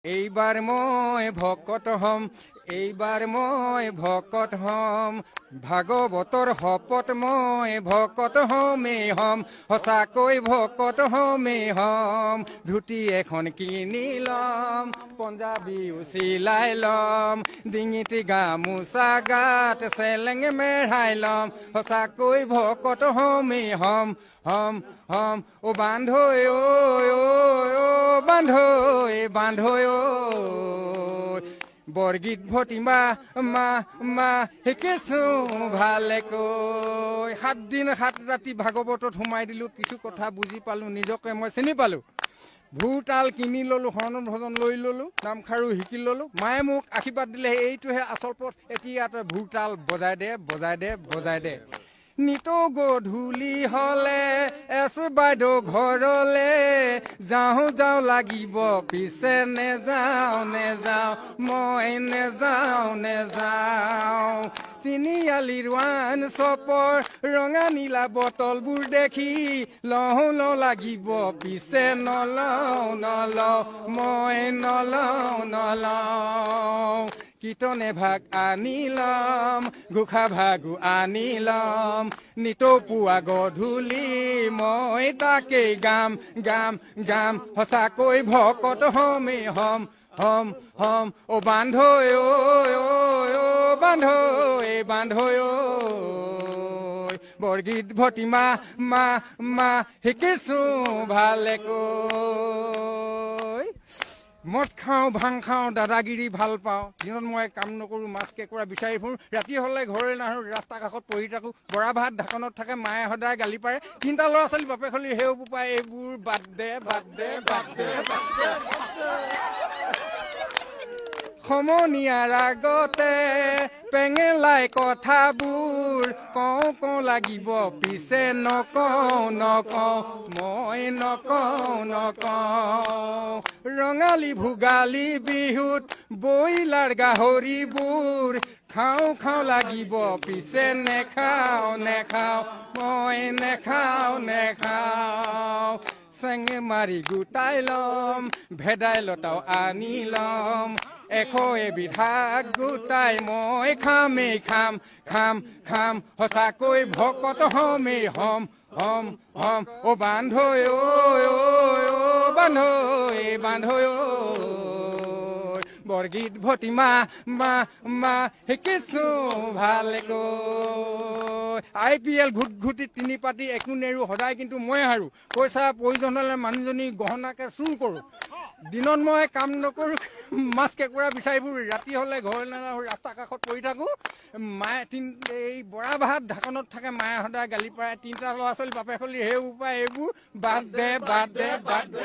এইবাৰ মই ভকত হম, এইবাৰ মই ভকত হম, ভাগৱতৰ শপত মই ভকত হমেই হম, সঁচাকৈ ভকত হমেই হম। ধুতি এখন কিনি লম, পঞ্জাবীও চিলাই লম, ডিঙিটি গামোচা গাত চেলেং মেৰাই লম, সঁচাকৈ ভকত হমেই হম, হম হম। অ বান্ধৈ ঐ ঐ বান্ধৈ বান্ধৈ ঐ বৰগীত ভতিমা মা মা শিকিছো ভালেকৈ। 7 দিন 7 ৰাতি ভাগৱতত সোমাই দিলো, কিছু কথা বুজি পালো, নিজকে মই চিনি পালো। ভূতাল কিনি ললো, হৰণ ভজন লৈ ললো, নামখাৰু শিকি ললো। মায়ে মোক আশীৰ্বাদ দিলে এইটোহে আচল পথ, এতিয়া তই ভূতাল বজাই দে বজাই দে বজাই দে। নিতৌ গধূলি হলে এছ বাইদেউ ঘৰলে যাওঁ যাওঁ লাগিব, পিছে নেযাওঁ নেযাওঁ মই নেযাওঁ নেযাওঁ। তিনিআলিৰ ৱাইন শ্বপৰ ৰঙা নীলা বটলবোৰ দেখি লওঁ লওঁ লাগিব, পিছে নলওঁ নলওঁ মই নলওঁ নলওঁ। কীৰ্তনে ভাগ আনি লম, ঘোষা ভাগো আনি লম, নিতৌ পুৱা গধূলি মই তাকেই গাম গাম গাম, সঁচাকৈ ভকত হমেই হম, হম হম। অ বান্ধৈ ঐ ঐ বান্ধৈ বান্ধৈ ঐ বৰগীত ভতিমা মা মা শিকিছো ভালেকৈ। মদ খাওঁ ভাং খাওঁ, দাদাগিৰি ভাল পাওঁ, দিনত মই কাম নকৰোঁ, মাছ কেঁকুৰা বিচাৰি ফুৰোঁ, ৰাতি হ'লে ঘৰলৈ নাহোঁ, ৰাস্তা কাষত পঢ়ি থাকোঁ, বৰা ভাত ঢাকনত থাকে, মায়ে সদায় গালি পাৰে, 3টা ল'ৰা ছোৱালী বাপেক হ'লি সেইবোৰ পায়, এইবোৰ বাদ দে বাদ দে বাদ দে বাদ দে। সমনীয়াৰ আগতে পেঙেলাই কথাবোৰ কওঁ কওঁ লাগিব, পিছে নকওঁ নকওঁ মই নকওঁ নকওঁ। ৰঙালী ভোগালী বিহুত বইলাৰ গাহৰিবোৰ খাওঁ খাওঁ লাগিব, পিছে নেখাওঁ নেখাওঁ মই নেখাওঁ নেখাওঁ। চেঙে মাৰি গোটাই ল'ম, ভেদাইলতাও আনি ল'ম, 100 এবিধ শাক গোটাই মই খামেই খাম খাম খাম, সঁচাকৈ ভকত হমেই হম, হম হম। অ বান্ধৈ ঐ ঐ বান্ধৈ বান্ধৈ ঐ বৰগীত ভতিমা মা মা শিকিছো ভালেকৈ। IPL ঘুটি 3 পাতি একো নেৰো, সদায় কিন্তু মই হাৰো। পইচা প্ৰয়োজন হ'লে মানুহজনী গহনাকে চুৰ কৰোঁ, দিনত মই কাম নকৰোঁ, মাছ কেঁকুৰা বিচাৰি ফুৰোঁ, ৰাতি হ'লে ঘৰলৈ নাহোঁ, ৰাস্তা কাষত পৰি থাকোঁ। মায়ে এই বৰা ভাত ঢাকনত থাকে, মায়ে সদায় গালি পাৰে, 3টা ল'ৰা ছোৱালী বাপেক হ'লি সেইবোৰ পায়, এইবোৰ বাদ দে বাদ দে বাদ দে।